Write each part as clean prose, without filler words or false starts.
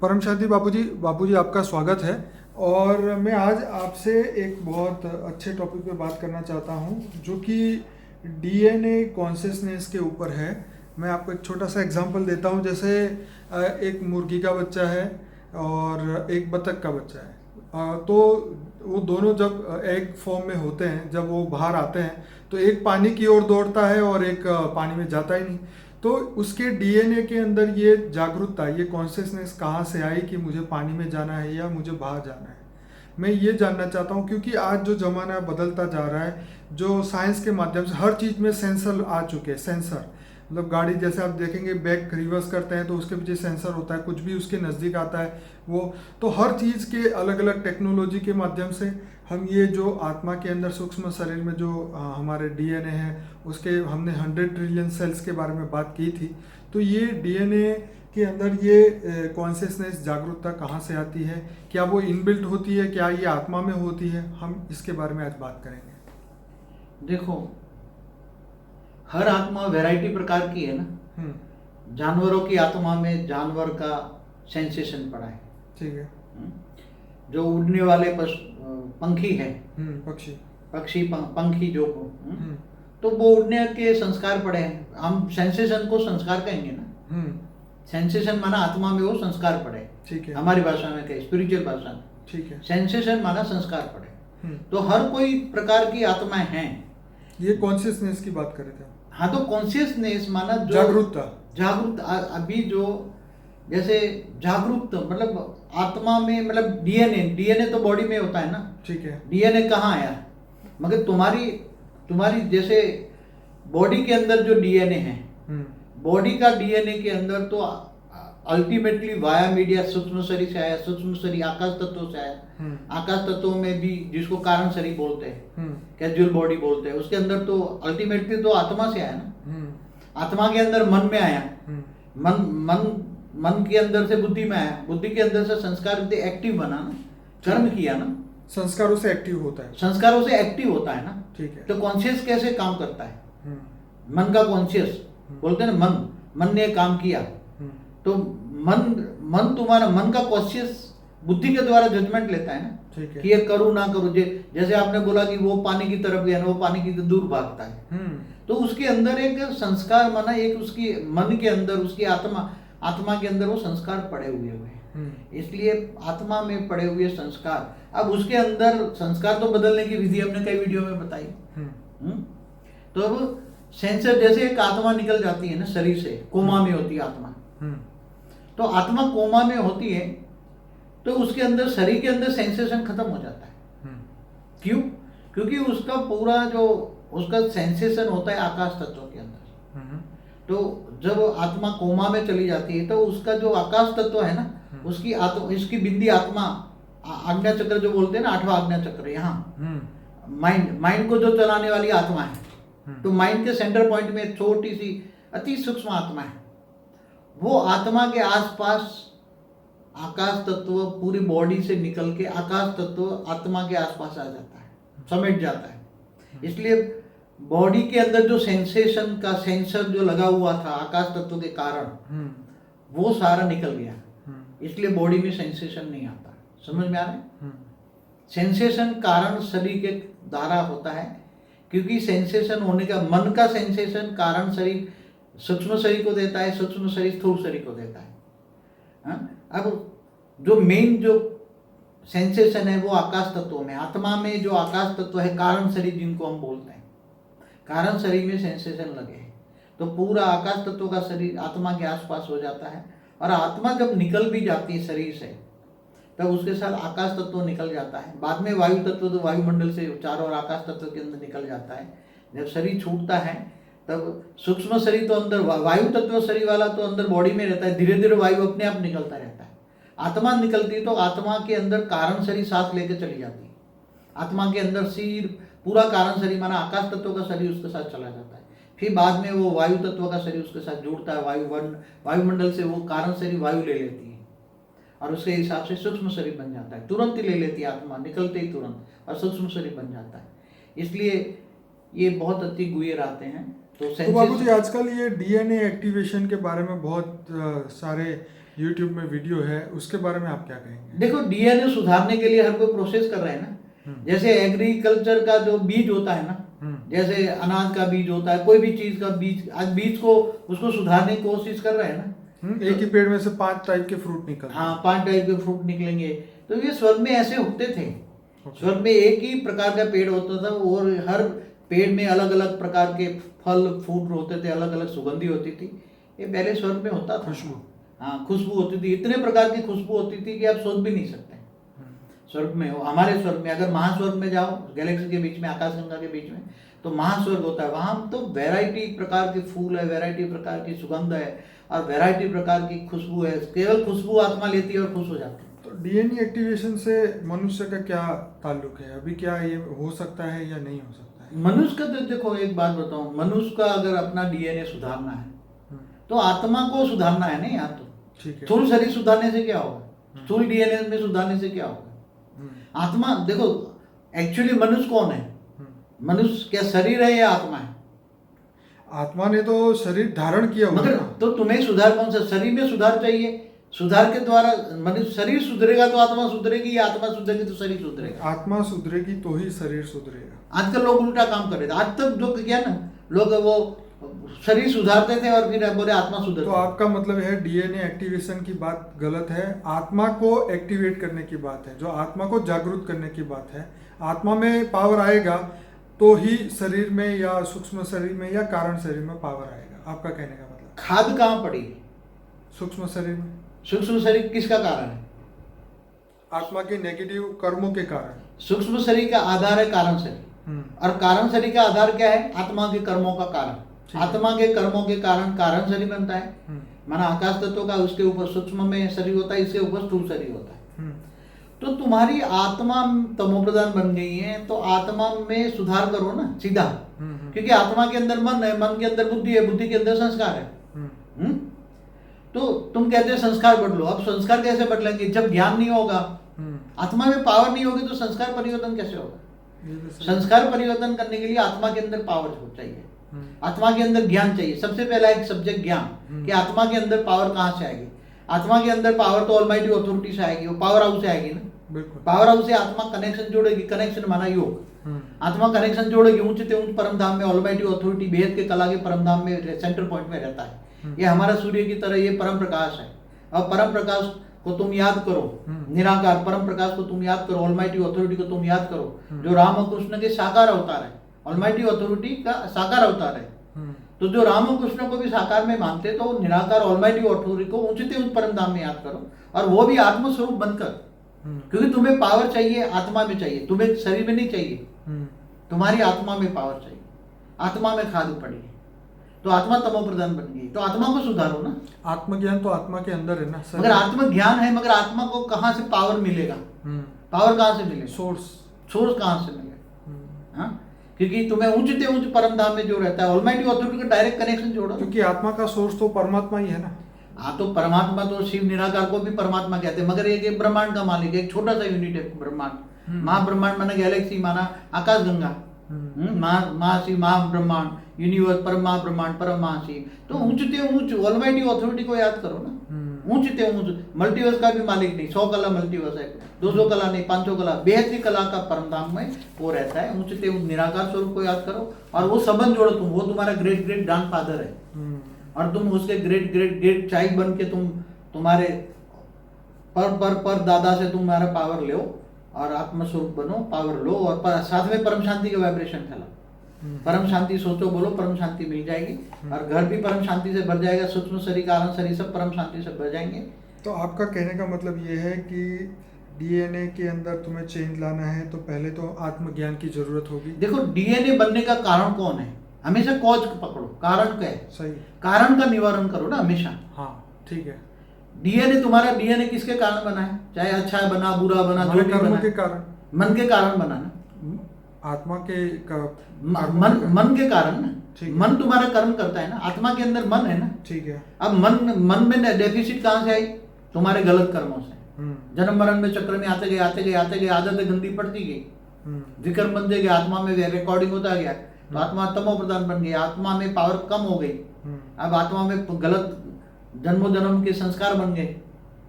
परम शांति बापूजी आपका स्वागत है। और मैं आज आपसे एक बहुत अच्छे टॉपिक पे बात करना चाहता हूँ जो कि डीएनए कॉन्शियसनेस के ऊपर है। मैं आपको एक छोटा सा एग्जांपल देता हूँ। जैसे एक मुर्गी का बच्चा है और एक बतख का बच्चा है। तो वो दोनों जब एग फॉर्म में होते हैं, जब वो बाहर आते हैं तो एक पानी की ओर दौड़ता है और एक पानी में जाता ही नहीं। तो उसके डीएनए के अंदर ये जागरूकता, ये कॉन्शियसनेस कहाँ से आई कि मुझे पानी में जाना है या मुझे बाहर जाना है। मैं ये जानना चाहता हूँ क्योंकि आज जो ज़माना बदलता जा रहा है, जो साइंस के माध्यम से हर चीज़ में सेंसर आ चुके हैं। सेंसर मतलब गाड़ी जैसे आप देखेंगे, बैक रिवर्स करते हैं तो उसके पीछे सेंसर होता है, कुछ भी उसके नज़दीक आता है वो। तो हर चीज़ के अलग अलग टेक्नोलॉजी के माध्यम से हम ये जो आत्मा के अंदर सूक्ष्म शरीर में जो हमारे डीएनए है, उसके हमने 100 ट्रिलियन सेल्स के बारे में बात की थी। तो ये डीएनए के अंदर ये कॉन्शियसनेस, जागरूकता कहाँ से आती है? क्या वो इनबिल्ट होती है? क्या ये आत्मा में होती है? हम इसके बारे में आज बात करेंगे। देखो, हर आत्मा वैरायटी प्रकार की है ना। जानवरों की आत्मा में जानवर का सेंसेशन पड़ा है। ठीक है। जो उड़ने वाले पंखी है, पंखी जो तो वो उड़ने के संस्कार पड़े हैं। हम सेंसेशन को संस्कार कहेंगे ना। सेंसेशन माना आत्मा में वो संस्कार पड़े। ठीक है। हमारी भाषा में कहे, स्पिरिचुअल भाषा में ठीक है, सेंसेशन माना संस्कार पड़े। तो हर कोई प्रकार की आत्माएं हैं। ये कॉन्शियसनेस की बात कर रहे थे। हाँ, तो कॉन्शियसनेस माना जो जागरूकता। अभी जो जैसे जागरूक मतलब आत्मा में, मतलब डीएनए तो बॉडी में होता है ना। ठीक है। डीएनए कहाँ आया? मगर तुम्हारी जैसे बॉडी के अंदर जो डीएनए है, बॉडी का डीएनए के अंदर तो अल्टीमेटली वाया मीडिया सूक्ष्म शरीर से आया। सूक्ष्म शरीर आकाश तत्वों से आया। आकाश तत्वों में भी, जिसको कारण शरीर बोलते हैं, कैजुअल बॉडी बोलते हैं, उसके अंदर तो अल्टीमेटली तो आत्मा से आया ना। आत्मा के अंदर मन में आया। मन के अंदर से बुद्धि में आया। बुद्धि के अंदर से संस्कार एक्टिव बना ना, कर्म किया ना। संस्कारों से एक्टिव होता है। संस्कारों से एक्टिव होता है ना। ठीक है। तो कॉन्शियस कैसे काम करता है? मन का कॉन्शियस बोलते हैं ना। मन ने काम किया तो मन तुम्हारा मन का कॉन्शियस बुद्धि के द्वारा जजमेंट लेता है ना। ठीक है। कि ये करूँ ना करूँ। जैसे आपने बोला कि वो पानी की तरफ गया ना, वो पानी की दूर भागता है। तो उसके अंदर एक संस्कार माना, एक उसकी मन के अंदर, उसकी आत्मा के अंदर वो संस्कार पड़े हुए हैं। इसलिए आत्मा में पड़े हुए संस्कार, अब उसके अंदर संस्कार तो बदलने की विधि हमने कई वीडियो में बताई। तो अब सेंसर, जैसे एक आत्मा निकल जाती है ना शरीर से, कोमा में होती है आत्मा। तो आत्मा कोमा में होती है तो उसके अंदर, शरीर के अंदर सेंसेशन खत्म हो जाता है। क्यों? क्योंकि उसका पूरा जो उसका सेंसेशन होता है आकाश तत्व के अंदर। तो जब आत्मा कोमा में चली जाती है तो उसका जो आकाश तत्व है ना, इसकी बिंदी आत्मा, आज्ञा चक्र जो बोलते हैं ना, 8वां आज्ञा चक्र, यहाँ माइंड को जो चलाने वाली आत्मा है। तो माइंड के सेंटर पॉइंट में एक छोटी सी अति सूक्ष्म आत्मा है। वो आत्मा के आसपास आकाश तत्व पूरी बॉडी से निकल के आकाश तत्व आत्मा के आसपास आ जाता है, समेट जाता है। इसलिए बॉडी के अंदर जो सेंसेशन का सेंसर जो लगा हुआ था आकाश तत्व के कारण, वो सारा निकल गया। इसलिए बॉडी में सेंसेशन नहीं आता। समझ में आ रहा है? सेंसेशन कारण शरीर के द्वारा होता है, क्योंकि सेंसेशन होने का, मन का सेंसेशन कारण शरीर सूक्ष्म शरीर को देता है, सूक्ष्म शरीर स्थूल शरीर को देता है। अब जो मेन जो सेंसेशन है वो आकाश तत्व में, आत्मा में जो आकाश तत्व है, कारण शरीर जिनको हम बोलते हैं, कारण शरीर में सेंसेशन लगे हैं तो पूरा आकाश तत्व का शरीर आत्मा के आसपास हो जाता है। और आत्मा जब निकल भी जाती है शरीर से, तब उसके साथ आकाश तत्व निकल जाता है। बाद में वायु तत्व तो वायुमंडल से चारों ओर आकाश तत्व के अंदर निकल जाता है। जब शरीर छूटता है तब सूक्ष्म शरीर तो अंदर, वायु तत्व शरीर वाला तो अंदर बॉडी में रहता है, धीरे धीरे वायु अपने आप निकलता रहता है। आत्मा निकलती तो आत्मा के अंदर कारण शरीर सांस लेकर चली जाती है। आत्मा के अंदर सिर पूरा कारण शरीर माना आकाश तत्व का शरीर उसके साथ चला जाता है। फिर बाद में वो वायु तत्व का शरीर उसके साथ जुड़ता है। वायुमंडल से वो कारण शरीर वायु ले लेती है और उसके हिसाब से सूक्ष्म शरीर बन जाता है। तुरंत ही ले लेती है आत्मा, निकलते ही तुरंत, और सूक्ष्म शरीर बन जाता है। इसलिए ये बहुत अति गुह्य आते हैं। तो बाबूजी, आजकल ये डीएनए एक्टिवेशन के बारे में बहुत सारे यूट्यूब में वीडियो है, उसके बारे में आप क्या कहेंगे? देखो, डीएनए सुधारने के लिए हर कोई प्रोसेस कर रहा है ना। जैसे एग्रीकल्चर का जो बीज होता है ना, जैसे अनाज का बीज होता है, कोई भी चीज का बीज, आज बीज को उसको सुधारने की कोशिश कर रहे हैं ना। एक ही पेड़ में से 5 टाइप के फ्रूट निकल, हाँ, 5 टाइप के फ्रूट निकलेंगे। तो ये स्वर्ग में ऐसे होते थे। स्वर्ग में एक ही प्रकार का पेड़ होता था और हर पेड़ में अलग अलग प्रकार के फल फूल होते थे, अलग अलग सुगंधी होती थी। ये पहले स्वर्ग में होता था। खुशबू, हाँ, खुशबू होती थी, इतने प्रकार की खुशबू होती थी कि आप सोच भी नहीं सकते। स्वर्ग में, हमारे स्वर्ग में, अगर महास्वर्ग में जाओ, गैलेक्सी के बीच में, आकाशगंगा के बीच में, तो महास्वर्ग होता है। वहां तो वैरायटी प्रकार के फूल है, वैरायटी प्रकार की सुगंध है और वैरायटी प्रकार की खुशबू है। केवल खुशबू आत्मा लेती है और खुश हो जाती है। तो डीएनए एक्टिवेशन से मनुष्य का क्या ताल्लुक है? अभी क्या ये हो सकता है या नहीं हो सकता है? मनुष्य का तो देखो, एक बात बताऊं, मनुष्य का अगर अपना डीएनए सुधारना है तो आत्मा को सुधारना है नहीं। आप तो ठीक है, स्थूल शरीर सुधारने से क्या होगा? स्थूल डीएनए में सुधारने से क्या होगा? आत्मा, देखो एक्चुअली मनुष्य कौन है? मनुष्य क्या शरीर है या आत्मा है? आत्मा ने तो शरीर धारण किया हुआ मगर है ना। तो तुम्हें सुधार कौन सा? शरीर में सुधार चाहिए। सुधार के द्वारा मनुष्य, शरीर सुधरेगा तो आत्मा सुधरेगी, या आत्मा सुधरेगी तो शरीर सुधरेगा? आत्मा सुधरेगी तो ही शरीर सुधरेगा। आजकल लोग उल्टा काम कर रहे थे। आज तक जो किया ना, लोग वो शरीर सुधारते थे और फिर बोले आत्मा सुधर। तो आपका मतलब है डीएनए एक्टिवेशन की बात गलत है, आत्मा को एक्टिवेट करने की बात है, जो आत्मा को जागरूक करने की बात है। आत्मा में पावर आएगा तो ही शरीर में या सूक्ष्म शरीर में या कारण शरीर में पावर आएगा। आपका कहने का मतलब खाद कहाँ पड़ी? सूक्ष्म शरीर में। सूक्ष्म शरीर किसका कारण है? आत्मा के नेगेटिव कर्मों के कारण। सूक्ष्म शरीर का आधार है कारण शरीर, और कारण शरीर का आधार क्या है? आत्मा के कर्मों का कारण। आत्मा के कर्मों के कारण कारण शरीर बनता है। माना आकाश तत्व का, उसके ऊपर सूक्ष्म में शरीर होता है, इसके ऊपर स्थूल शरीर होता है। तो तुम्हारी आत्मा तमोप्रधान बन गई है, तो आत्मा में सुधार करो ना सीधा। क्योंकि आत्मा के अंदर मन है, मन के अंदर बुद्धि है, बुद्धि के अंदर संस्कार है। तो तुम कहते हो संस्कार बदलो। अब संस्कार कैसे बदलेंगे जब ज्ञान नहीं होगा? आत्मा में पावर नहीं होगी तो संस्कार परिवर्तन कैसे होगा? संस्कार परिवर्तन करने के लिए आत्मा के अंदर पावर हो चाहिए, आत्मा के अंदर ज्ञान चाहिए। सबसे पहला एक सब्जेक्ट ज्ञान, कि आत्मा के अंदर पावर कहाँ से आएगी? आत्मा के अंदर पावर तो ऑलमाइटी अथॉरिटी से आएगी, वो पावर हाउस से आएगी ना। पावर हाउस से आत्मा कनेक्शन जोड़ेगी। कनेक्शन माना योग। आत्मा कनेक्शन जोड़ेगी ऊंचे ऊंच परम धाम में। ऑलमाइटी अथॉरिटी भेद के कला के परम धाम में सेंटर पॉइंट में रहता है। ये हमारा सूर्य की तरह ये परम प्रकाश है। और परम प्रकाश को तुम याद करो, निराकार परम प्रकाश को तुम याद करो, ऑलमाइटी अथॉरिटी को तुम याद करो, जो राम और कृष्ण के साकार अवतार है। ऑलमाइटी अथॉरिटी का साकार अवतार है। तो जो राम और कृष्ण को भी साकार में मानते, तो निराकार ऑलमाइटी अथॉरिटी को ऊंचे उच्च परम धाम में याद करो, और वो भी आत्मस्वरूप बनकर। क्योंकि तुम्हें पावर चाहिए, आत्मा में चाहिए, तुम्हें शरीर में नहीं चाहिए। तुम्हारी आत्मा में पावर चाहिए, आत्मा में खाद पड़ी है, तो आत्मा तमोप्रधान बन गई। तो आत्मा को सुधारो ना। आत्मज्ञान तो आत्मा के अंदर है ना। मगर आत्मज्ञान है, मगर आत्मा को कहाँ से पावर मिलेगा? पावर कहाँ से मिलेगा? सोर्स कहाँ से मिलेगा? हाँ, क्योंकि तुम्हें ऊंचे उच्च परम धाम में जो रहता है, ऑलमाइटी अथॉरिटी का डायरेक्ट कनेक्शन जोड़ो। क्योंकि आत्मा का सोर्स तो परमात्मा ही है ना। हाँ, तो परमात्मा तो शिव निराकार को भी परमात्मा कहते हैं, मगर एक ब्रह्मांड का मालिक है, एक छोटा सा यूनिट है ब्रह्मांड। महाब्रह्मांड माना गैलेक्सी, माना आकाशगंगा, महाशिव, महाब्रह्मांड, यूनिवर्स, परम महाब्रह्मांड, परम महाशिव। तो ऊंचते ऊंच ऑलमाइटी अथॉरिटी को याद करो ना। ऊंचते ऊंच मल्टीवर्स का भी मालिक नहीं, 100 कला मल्टीवर्स है, 200 कला नहीं, 500 कला, बेहद की कला का परम धाम में वो रहता है। ऊंचते ऊंच निराकार स्वरूप को याद करो और वो संबंध जोड़ो तुम। वो तुम्हारा ग्रेट ग्रेट ग्रैंडफादर है और तुम उसके ग्रेट ग्रेट ग्रेट चाइल्ड बन के तुम्हारे पर दादा से तुम्हारा पावर लो और आत्मस्वरूप बनो, पावर लो, और साथ में परम शांति का वाइब्रेशन फैलाओ। परम शांति सोचो, बोलो, परम शांति मिल जाएगी और घर भी परम शांति से भर जाएगा। सूक्ष्म शरीर, कारण शरीर सब परम शांति से भर जाएंगे। तो आपका कहने का मतलब ये है कि डीएनए के अंदर तुम्हें चेंज लाना है तो पहले तो आत्मज्ञान की जरूरत होगी। देखो, डीएनए बनने का कारण कौन है? हमेशा कॉज पकड़ो, कारण क्या है। सही, कारण का निवारण करो ना हमेशा। हाँ ठीक है। डीएनए, तुम्हारा डीएनए किसके कारण बना है? चाहे अच्छा बना, बुरा बना, जो भी बना, के कारण, मन के कारण बना ना। आत्मा के मन के कारण ना। मन तुम्हारा कर्म करता है ना, आत्मा के अंदर मन है ना। ठीक है। अब मन में डेफिसिट कहाँ से आई? तुम्हारे गलत कर्मों से। जन्म मरण में चक्र में आते गए आदतें गंदी पड़ती गई, विक्रम बनते गए, आत्मा में रिकॉर्डिंग होता गया, तो आत्मा तमो प्रधान बन गई, आत्मा में पावर कम हो गई। अब आत्मा में गलत जन्मों जन्म के संस्कार बन गए।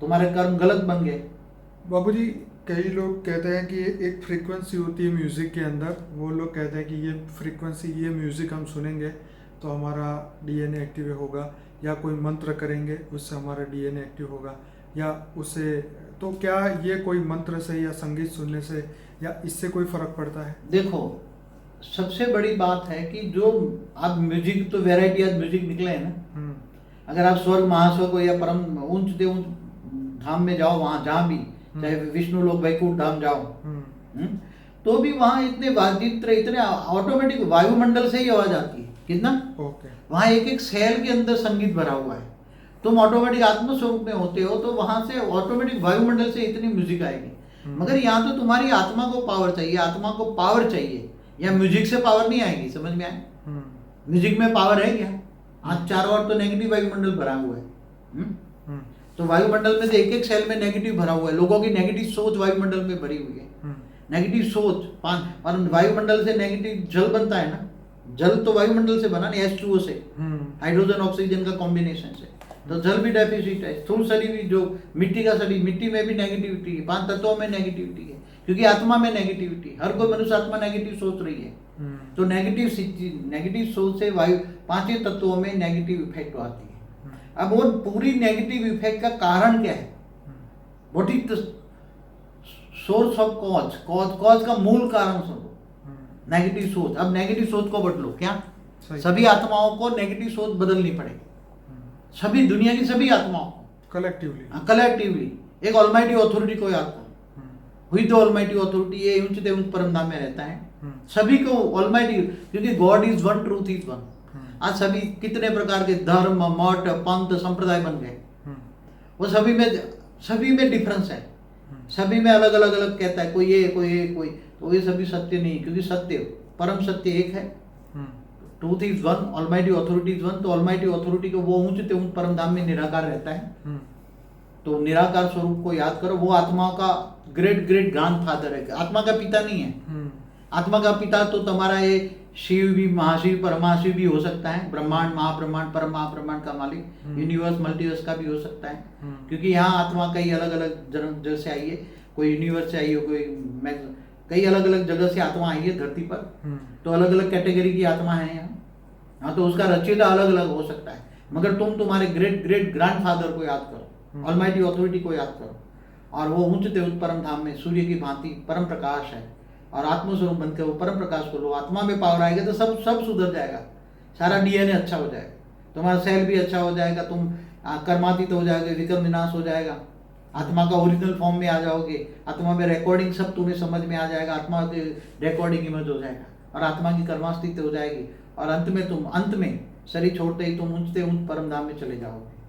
तुम्हारे कर्म गलत बन गए। बाबूजी, कई लोग कहते हैं कि एक फ्रीक्वेंसी होती है म्यूज़िक के अंदर, वो लोग कहते हैं कि ये फ्रीक्वेंसी, ये म्यूज़िक हम सुनेंगे तो हमारा डीएनए एक्टिव होगा, या कोई मंत्र करेंगे उससे हमारा डीएनए एक्टिव होगा, या उससे, तो क्या ये कोई मंत्र से या संगीत सुनने से या इससे कोई फ़र्क पड़ता है? देखो, सबसे बड़ी बात है कि जो आप म्यूजिक, तो वैरायटी आज म्यूजिक निकले हैं ना। अगर आप स्वर्ग महास्वर्ग या परम उच्च से उच्च धाम में जाओ, वहां जहां भी, चाहे विष्णु लोक वैकुंठ धाम जाओ, तो भी वहां इतने वाद्ययंत्र, इतने ऑटोमेटिक वायुमंडल से ही आवाज आती है। कितना वहां एक एक सेल के अंदर संगीत भरा हुआ है। तुम ऑटोमेटिक आत्मस्वरूप में होते हो तो वहां से ऑटोमेटिक वायुमंडल से इतनी म्यूजिक आएगी। मगर यहाँ तो तुम्हारी आत्मा को पावर चाहिए, आत्मा को पावर चाहिए, या म्यूजिक से पावर नहीं आएगी। समझ में आए? म्यूजिक में पावर है क्या? आज चारों ओर तो नेगेटिव वायुमंडल भरा हुआ है। तो वायुमंडल में तो एक एक सेल में नेगेटिव भरा हुआ है। लोगों की नेगेटिव सोच वायुमंडल में भरी हुई है। नेगेटिव सोच, और वायुमंडल से नेगेटिव जल बनता है ना। जल तो वायुमंडल से बना नहीं, H2O से, हाइड्रोजन ऑक्सीजन का कॉम्बिनेशन से। तो जल भी डेफिसिट है। स्थूल शरीर भी, जो मिट्टी का शरीर, मिट्टी में भी नेगेटिविटी है, 5 तत्वों में नेगेटिविटी है, क्योंकि आत्मा में नेगेटिविटी, हर कोई मनुष्य आत्मा नेगेटिव सोच रही है। तो नेगेटिव सोच से वायु 5 तत्वों में नेगेटिव इफेक्ट आती है। अब वो पूरी नेगेटिव इफेक्ट का कारण क्या है? What is the source of cause का मूल कारण सुनो, नेगेटिव सोच। अब नेगेटिव सोच को बदलो। क्या सभी आत्माओं को नेगेटिव सोच बदलनी पड़ेगी? सभी, दुनिया की सभी आत्माओं को कलेक्टिवली एक ऑलमाइटी अथॉरिटी को याद करो। हुई तो ऑलमाइटी अथॉरिटी, ये उच्च उच्च परम धाम में रहता है। सभी को ऑलमाइटी, क्योंकि God is one, truth is one. आज सभी कितने प्रकार के धर्म, मठ, पंथ, संप्रदाय बन गए। वो सभी में डिफरेंस है। सभी में अलग अलग कहता है, कोई ये, कोई, तो ये सभी सत्य नहीं, क्योंकि सत्य, परम सत्य एक है। Truth is one, almighty authority is one. तो ऑलमाइटी अथॉरिटी को वो ऊंच परम धाम में निराकार रहता है। तो निराकार स्वरूप को याद करो। वो आत्मा का ग्रेट ग्रैंडफादर है, आत्मा का पिता नहीं है। आत्मा का पिता तो तुम्हारा ये शिव भी, महाशिव, परमाशिव भी हो सकता है। ब्रह्मांड, महाब्रह्मांड, परम महाब्रह्मांड का मालिक, यूनिवर्स, मल्टीवर्स का भी हो सकता है। क्योंकि यहाँ आत्मा कई अलग अलग जगह से आई है। कोई यूनिवर्स से आई हो, कई अलग अलग जगह से आत्मा आई है धरती पर। तो अलग अलग कैटेगरी की आत्मा है यहाँ। हाँ, तो उसका रचयिता अलग अलग हो सकता है। मगर तुम तुम्हारे ग्रेट ग्रैंडफादर को याद करो, ऑलमाइटी अथॉरिटी को याद करो, और वो उच्च परम धाम में सूर्य की भांति परम प्रकाश है। और आत्मस्वरूप बनकर वो परम प्रकाश को लो। आत्मा में पावर आएगा तो सब सुधर जाएगा। सारा डीएनए अच्छा हो जाएगा, तुम्हारा सेल भी अच्छा हो जाएगा, तुम कर्मातीत हो जाओगे, विकर्म विनाश हो जाएगा, आत्मा का ओरिजिनल फॉर्म में आ जाओगे। आत्मा में रिकॉर्डिंग सब तुम्हें समझ में आ जाएगा। आत्मा के रिकॉर्डिंग इमेज हो जाएगा, और आत्मा की कर्मास्थित हो जाएगी। और अंत में शरीर छोड़ते ही तुम ऊंचते ऊंच परम धाम में चले जाओगे।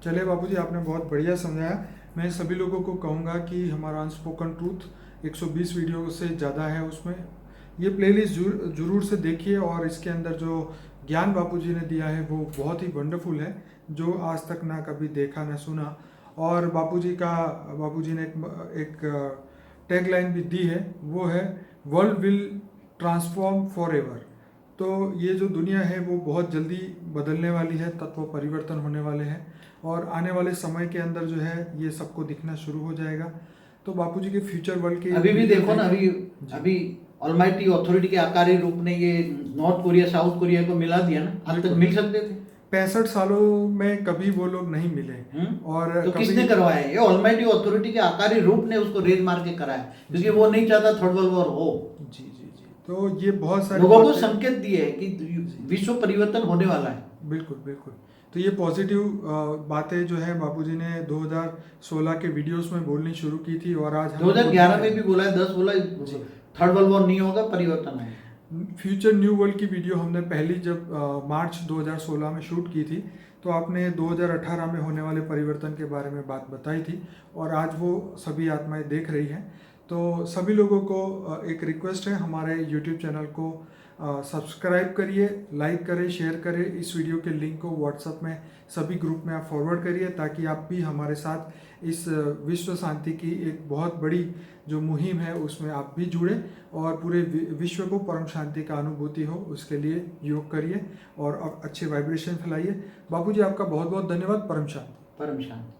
चलिए बाबूजी, आपने बहुत बढ़िया समझाया। मैं सभी लोगों को कहूँगा कि हमारा अनस्पोकन ट्रूथ 120 वीडियो से ज़्यादा है, उसमें ये प्लेलिस्ट जरूर से देखिए। और इसके अंदर जो ज्ञान बापूजी ने दिया है वो बहुत ही वंडरफुल है, जो आज तक ना कभी देखा ना सुना। और बापूजी ने एक टैगलाइन भी दी है, वो है वर्ल्ड विल ट्रांसफॉर्म फॉरएवर। तो ये जो दुनिया है वो बहुत जल्दी बदलने वाली है, तत्व परिवर्तन होने वाले हैं, और आने वाले समय के अंदर जो है ये सबको दिखना शुरू हो जाएगा। तो बापूजी के फ्यूचर वर्ल्ड के अभी भी देखो ना, अभी ऑलमाइटी अथॉरिटी के आकारी रूप ने ये नॉर्थ कोरिया, साउथ कोरिया को मिला दिया ना। अब तक मिल सकते थे। 65 सालों में कभी वो लोग नहीं मिले। और तो किसने करवाया? ये ऑलमाइटी अथॉरिटी के आकारी रूप ने उसको रेज मार के कराया, क्योंकि वो नहीं चाहता थर्ड वर्ल्ड वॉर हो। जी। तो ये बहुत सारे लोगों को संकेत दिए है कि विश्व परिवर्तन होने वाला है। बिल्कुल। तो ये पॉजिटिव बातें जो है बापूजी ने 2016 के वीडियोस में बोलनी शुरू की थी, और आज 2011 में भी बोला है, 10 बोला थर्ड वर्ल्ड वॉर नहीं होगा, परिवर्तन है। फ्यूचर न्यू वर्ल्ड की वीडियो हमने पहली जब मार्च 2016 में शूट की थी, तो आपने 2018 में होने वाले परिवर्तन के बारे में बात बताई थी, और आज वो सभी आत्माएं देख रही हैं। तो सभी लोगों को एक रिक्वेस्ट है, हमारे यूट्यूब चैनल को सब्सक्राइब करिए, लाइक करें, शेयर करें। इस वीडियो के लिंक को व्हाट्सएप में सभी ग्रुप में आप फॉरवर्ड करिए, ताकि आप भी हमारे साथ इस विश्व शांति की एक बहुत बड़ी जो मुहिम है उसमें आप भी जुड़े, और पूरे विश्व को परम शांति का अनुभूति हो, उसके लिए योग करिए और अच्छे वाइब्रेशन फैलाइए। बापूजी, आपका बहुत बहुत धन्यवाद। परम शांति।